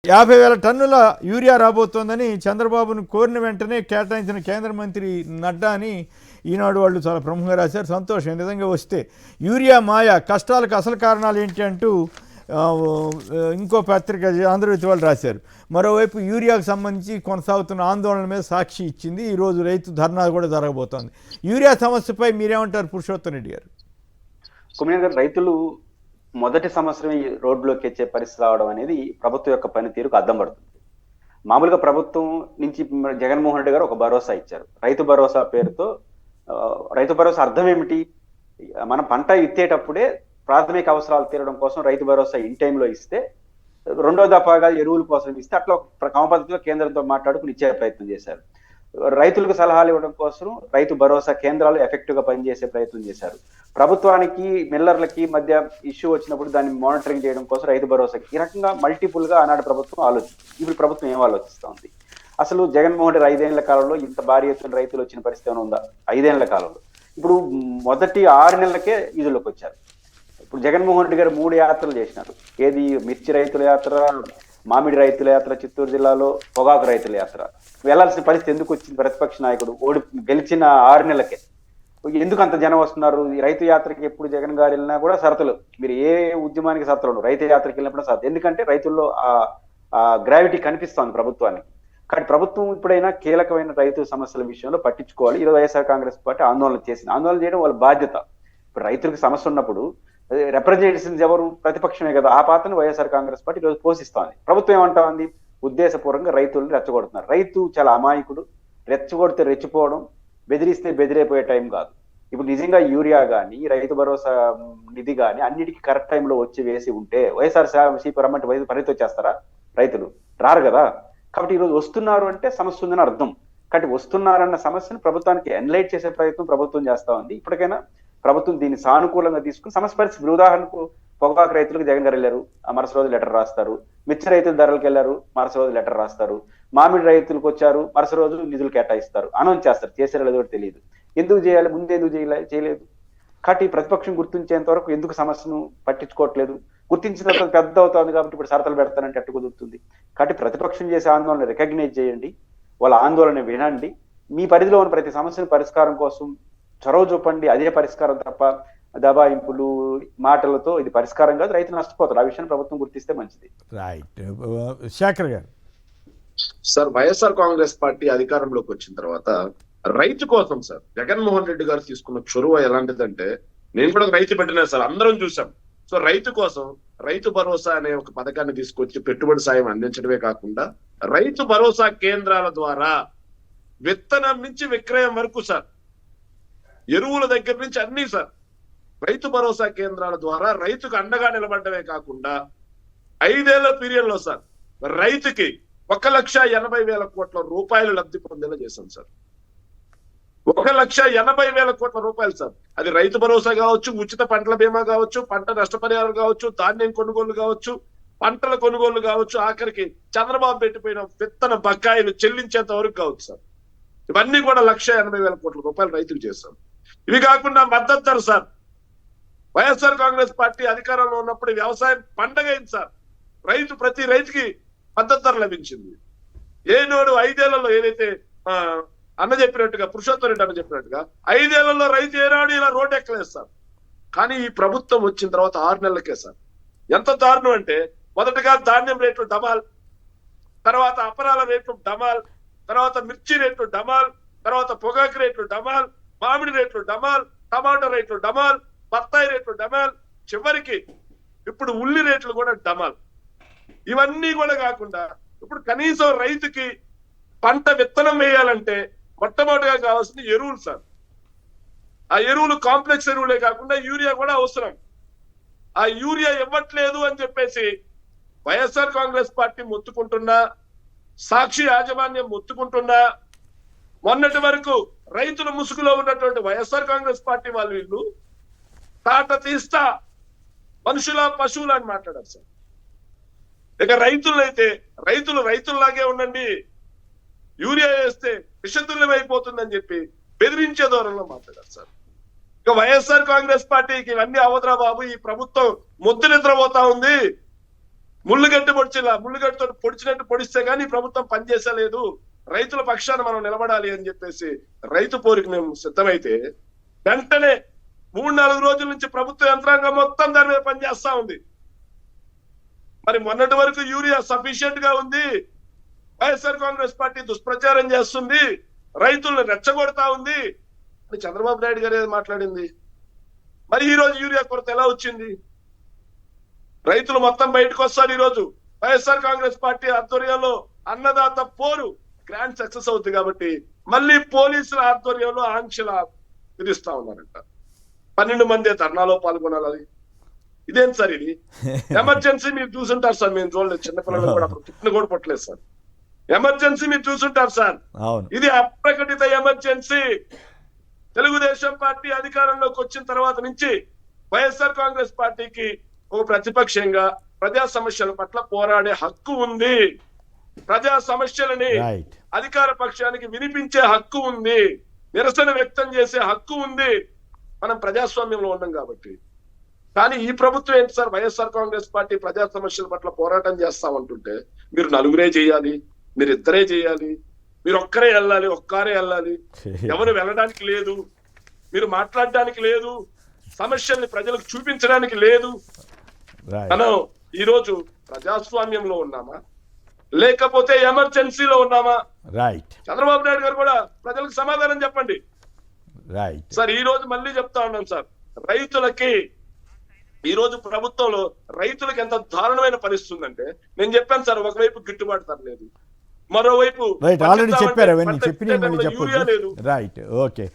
50,000 టన్నుల యూరియా రాబోతోందని చంద్రబాబును కోరిన వెంటనే కేటాయించిన కేంద్ర మంత్రి నడ్డా అని ఈనాడు వాళ్ళు చాలా ప్రముఖంగా రాశారు. సంతోషం, నిజంగా వస్తే. యూరియా మాయ, కష్టాలకు అసలు కారణాలు ఏంటి అంటూ ఇంకో పత్రిక ఆంధ్రజ్యోతి వాళ్ళు రాశారు. మరోవైపు యూరియాకు సంబంధించి కొనసాగుతున్న ఆందోళన మీద సాక్షి ఇచ్చింది. ఈరోజు రైతు ధర్నా కూడా జరగబోతోంది. యూరియా సమస్యపై మీరేమంటారు పురుషోత్తం రెడ్డి గారు? రైతులు మొదటి సంవత్సరం ఈ రోడ్లోకి వచ్చే పరిస్థితి రావడం అనేది ప్రభుత్వం యొక్క పనితీరుకు అద్దం పడుతుంది. మామూలుగా ప్రభుత్వం నుంచి జగన్మోహన్ రెడ్డి గారు ఒక భరోసా ఇచ్చారు, రైతు భరోసా పేరుతో. రైతు భరోసా అర్థం ఏమిటి? మనం పంట ఇచ్చేటప్పుడే ప్రాథమిక అవసరాలు తీరడం కోసం రైతు భరోసా ఇన్ టైంలో ఇస్తే, రెండో దఫాగా ఎరువుల కోసం ఇస్తే, అట్లా ఒక క్రమ పద్ధతిలో కేంద్రంతో మాట్లాడుకుని ఇచ్చే ప్రయత్నం చేశారు. రైతులకు సలహాలు ఇవ్వడం కోసం రైతు భరోసా కేంద్రాలు ఎఫెక్టివ్ గా పనిచేసే ప్రయత్నం చేశారు. ప్రభుత్వానికి మిల్లర్లకి మధ్య ఇష్యూ వచ్చినప్పుడు దాన్ని మానిటరింగ్ చేయడం కోసం రైతు భరోసాకి ఈ రకంగా మల్టిపుల్ గా ఆనాడు ప్రభుత్వం ఆలోచించింది. ఇప్పుడు ప్రభుత్వం ఏం ఆలోచిస్తా ఉంది? అసలు జగన్మోహన్ రెడ్డి 5 ఏళ్ల కాలంలో ఇంత భారీ ఎత్తున రైతులు వచ్చిన పరిస్థితి ఏమైనా ఉందా? 5 ఏళ్ల కాలంలో ఇప్పుడు మొదటి 6 నెలలకే ఈదులోకి వచ్చారు. ఇప్పుడు జగన్మోహన్ రెడ్డి గారు 3 యాత్రలు చేసినారు. ఏది? మిర్చి రైతుల యాత్ర, మామిడి రైతుల యాత్ర చిత్తూరు జిల్లాలో, పొగాకు రైతుల యాత్ర. వెళ్లాల్సిన పరిస్థితి ఎందుకు వచ్చింది? ప్రతిపక్ష నాయకుడు గెలిచిన 6 నెలలకే ఎందుకు అంత జనం వస్తున్నారు? ఈ రైతు యాత్రకి ఎప్పుడు జగన్ గారు వెళ్ళినా కూడా షరతులు, మీరు ఏ ఉద్యమానికి షరతులు ఉండవు, రైతు యాత్రకి వెళ్ళినప్పుడు షరతు. ఎందుకంటే రైతుల్లో ఆ గ్రావిటీ కనిపిస్తోంది ప్రభుత్వానికి. కానీ ప్రభుత్వం ఇప్పుడైనా కీలకమైన రైతు సమస్యల విషయంలో పట్టించుకోవాలి. ఈరోజు వైఎస్ఆర్ కాంగ్రెస్ పార్టీ ఆందోళన చేసింది. ఆందోళన చేయడం వాళ్ళ బాధ్యత. ఇప్పుడు రైతులకు సమస్య ఉన్నప్పుడు రిప్రజెంటేషన్స్ ఎవరు? ప్రతిపక్షమే కదా. ఆ పాత్రను వైఎస్ఆర్ కాంగ్రెస్ పార్టీ ఈరోజు పోషిస్తోంది. ప్రభుత్వం ఏమంటా ఉంది? ఉద్దేశపూర్వకంగా రైతులను రెచ్చగొడుతున్నారు. రైతు చాలా అమాయకుడు, రెచ్చగొడితే రెచ్చిపోవడం, బెదిరిస్తే బెదిరైపోయే టైం కాదు. ఇప్పుడు నిజంగా యూరియా కానీ, రైతు భరోసా నిధి కానీ అన్నిటికీ కరెక్ట్ టైంలో వచ్చి వేసి ఉంటే వైఎస్ఆర్ సిపి రమ్మంటే పరిస్థితి వచ్చేస్తారా? రైతులు రారు కదా. కాబట్టి ఈరోజు వస్తున్నారు అంటే సమస్య ఉందని అర్థం. కాబట్టి వస్తున్నారన్న సమస్యను ప్రభుత్వానికి ఎన్లైట్ చేసే ప్రయత్నం ప్రభుత్వం చేస్తా ఉంది. ఇప్పటికైనా ప్రభుత్వం దీన్ని సానుకూలంగా తీసుకుని సమస్య పరిస్థితి. ఉదాహరణకు పొగాకు రైతులకు జగన్ గారు వెళ్ళారు, మరుసటి రోజు లెటర్ రాస్తారు. మిర్చి రైతుల ధరలకు వెళ్ళారు, మరుసటి రోజు లెటర్ రాస్తారు. మామిడి రైతులకు వచ్చారు, మరుసటి రోజు నిధులు కేటాయిస్తారు, అనౌన్స్ చేస్తారు. చేసారో లేదో తెలియదు. ఎందుకు చేయాలి? ముందే ఎందుకు చేయలేదు? కాబట్టి ప్రతిపక్షం గుర్తించేంత వరకు ఎందుకు సమస్యను పట్టించుకోవట్లేదు? గుర్తించిన తర్వాత పెద్ద అవుతుంది కాబట్టి ఇప్పుడు షరతులు పెడతానంటే అట్టు కుదురుతుంది. కాబట్టి ప్రతిపక్షం చేసే ఆందోళన రికగ్నైజ్ చేయండి, వాళ్ళ ఆందోళన వినండి. మీ పరిధిలో ఉన్న ప్రతి సమస్యను పరిష్కారం కోసం చొరవ చూపండి. అదే పరిష్కారం తప్ప దబాయింపులు, మాటలతో ఇది పరిష్కారం కాదు. రైతు నష్టపోతారు. ఆ విషయాన్ని ప్రభుత్వం గుర్తిస్తే మంచిది. రైట్. శేఖర్ గారు. సార్, వైఎస్ఆర్ కాంగ్రెస్ పార్టీ అధికారంలోకి వచ్చిన తర్వాత రైతు కోసం సార్ జగన్మోహన్ రెడ్డి గారు తీసుకున్న చొరవ ఎలాంటిదంటే, నేను కూడా రైతు పెట్టినా సార్, అందరం చూసాం. సో రైతు కోసం రైతు భరోసా అనే ఒక పథకాన్ని తీసుకొచ్చి పెట్టుబడి సాయం అందించడమే కాకుండా, రైతు భరోసా కేంద్రాల ద్వారా విత్తనం నుంచి విక్రయం వరకు సార్, ఎరువుల దగ్గర నుంచి అన్ని సార్, రైతు భరోసా కేంద్రాల ద్వారా రైతుకు అండగా నిలబడమే కాకుండా 5 ఏళ్ల పీరియడ్ లో సార్ రైతుకి 1,80,000 కోట్ల రూపాయలు లబ్ధి పొందేలా చేశాం సార్. 1,80,000 కోట్ల రూపాయలు సార్. అది రైతు భరోసా కావచ్చు, ఉచిత పంటల బీమా కావచ్చు, పంట నష్టపరిహారం కావచ్చు, ధాన్యం కొనుగోలు కావచ్చు, పంటల కొనుగోలు కావచ్చు, ఆఖరికి చంద్రబాబు పెట్టిపోయిన విత్తన బకాయిలు చెల్లించేంత వరకు కావచ్చు సార్. ఇవన్నీ కూడా 1,80,000 కోట్ల రూపాయలు రైతుకు చేశాం. ఇవి కాకుండా మద్దతు ధర సార్, వైఎస్ఆర్ కాంగ్రెస్ పార్టీ అధికారంలో ఉన్నప్పుడు వ్యవసాయం పండగ అయింది సార్. ప్రతి రైతుకి మద్దతు ధర లభించింది. ఏనాడు 5 ఏళ్లలో ఏదైతే అన్న చెప్పినట్టుగా, పురుషోత్తం రెడ్డి అన్న చెప్పినట్టుగా 5 ఏళ్లలో రైతు ఏనాడు ఇలా రోడ్డు ఎక్కలేదు సార్. కానీ ఈ ప్రభుత్వం వచ్చిన తర్వాత 6 నెలలకే సార్ ఎంత దారుణం అంటే, మొదటగా ధాన్యం రేట్లు డమాల్, తర్వాత అపరాల రేట్లు డమాల్, తర్వాత మిర్చి రేట్లు డమాల్, తర్వాత పొగాకు రేట్లు డమాల్, మామిడి రేట్లు డమాల్, టమాటో రేట్లు డమాల్, బత్తాయి రేట్లు డమాల్, చివరికి ఇప్పుడు ఉల్లి రేట్లు కూడా డమాల్. ఇవన్నీ కూడా కాకుండా ఇప్పుడు కనీసం రైతుకి పంట విత్తనం వేయాలంటే మొట్టమొదటిగా కావాల్సిన ఎరువులు సార్. ఆ ఎరువులు కాంప్లెక్స్ ఎరువులే కాకుండా యూరియా కూడా అవసరం. ఆ యూరియా ఇవ్వట్లేదు అని చెప్పేసి వైఎస్ఆర్ కాంగ్రెస్ పార్టీ మొత్తుకుంటున్నా, సాక్షి యాజమాన్యం మొత్తుకుంటున్నా, మొన్నటి వరకు రైతుల ముసుగులో ఉన్నటువంటి వైఎస్ఆర్ కాంగ్రెస్ పార్టీ వాళ్ళు వీళ్ళు తాట తీస్తా మనుషుల పశువులు అని మాట్లాడారు సార్. ఇక రైతులైతే రైతుల్లాగే ఉండండి, యూరియా వేస్తే విషతుల్యమైపోతుందని చెప్పి బెదిరించే ధోరణిలో మాట్లాడారు సార్. ఇక వైఎస్ఆర్ కాంగ్రెస్ పార్టీకి ఇవన్నీ అవతరా బాబు, ఈ ప్రభుత్వం మొద్దు నిద్రపోతా ఉంది, ముళ్ళుగడ్డ పొడిచేలా ముళ్ళుగడ్డతో పొడిచినట్టు పొడిస్తే గానీ ప్రభుత్వం పనిచేసలేదు, రైతుల పక్షాన మనం నిలబడాలి అని చెప్పేసి రైతు పోరుకి మేము సిద్ధమైతే వెంటనే 3-4 రోజుల నుంచి ప్రభుత్వ యంత్రాంగం మొత్తం దాని మీద పనిచేస్తా ఉంది. మరి మొన్నటి వరకు యూరియా సఫిషియెంట్ గా ఉంది, వైఎస్ఆర్ కాంగ్రెస్ పార్టీ దుష్ప్రచారం చేస్తుంది, రైతులను రెచ్చగొడతా ఉంది అని చంద్రబాబు నాయుడు గారు మాట్లాడింది. మరి ఈ రోజు యూరియా కొరత ఎలా వచ్చింది? రైతులు మొత్తం బయటకు వస్తారు. ఈ రోజు వైఎస్ఆర్ కాంగ్రెస్ పార్టీ ఆధ్వర్యంలో అన్నదాత పోరు గ్రాండ్ సక్సెస్ అవుతుంది కాబట్టి మళ్ళీ పోలీసుల ఆధ్వర్యంలో ఆంక్షల విధిస్తా ఉన్నారంట. 12 మంది ధర్నాలో పాల్గొనాలి. ఇదేం సార్ ఇది? ఎమర్జెన్సీ మీరు చూసుంటారు సార్, మేము చూడలేదు, చిన్నపిల్లలు కూడా పుట్టిన కూడా పుట్టలేదు సార్. ఎమర్జెన్సీ మీరు చూసుంటారు సార్, ఇది అప్రకటిత ఎమర్జెన్సీ. తెలుగుదేశం పార్టీ అధికారంలోకి వచ్చిన తర్వాత నుంచి వైఎస్ఆర్ కాంగ్రెస్ పార్టీకి ఒక ప్రతిపక్షంగా ప్రజా సమస్యల పట్ల పోరాడే హక్కు ఉంది, ప్రజా సమస్యలని అధికార పక్షానికి వినిపించే హక్కు ఉంది, నిరసన వ్యక్తం చేసే హక్కు ఉంది. మనం ప్రజాస్వామ్యంలో ఉన్నాం కాబట్టి. కానీ ఈ ప్రభుత్వం ఏంటి సార్, వైఎస్ఆర్ కాంగ్రెస్ పార్టీ ప్రజా సమస్యల పట్ల పోరాటం చేస్తామంటుంటే మీరు నలుగురే చేయాలి, మీరు ఇద్దరే చేయాలి, మీరు ఒక్కరే వెళ్ళాలి, ఒక్కరే వెళ్ళాలి, ఎవరు వెళ్ళడానికి లేదు, మీరు మాట్లాడడానికి లేదు, సమస్యల్ని ప్రజలకు చూపించడానికి లేదు. మనం ఈ రోజు ప్రజాస్వామ్యంలో ఉన్నామా లేకపోతే ఎమర్జెన్సీలో ఉన్నామా? చంద్రబాబు నాయుడు గారు కూడా ప్రజలకు సమాధానం చెప్పండి. సార్ ఈ రోజు మళ్ళీ చెప్తా ఉన్నాం సార్, రైతులకి ఈ రోజు ప్రభుత్వంలో రైతులకు ఎంత దారుణమైన పరిస్థితి ఉందంటే, నేను చెప్పాను సార్, ఒకవైపు గిట్టుబాటు ధర లేదు, మరోవైపు ఆల్రెడీ చెప్పారు అవన్నీ, చెప్పిన యూరియా లేదు. Right, okay.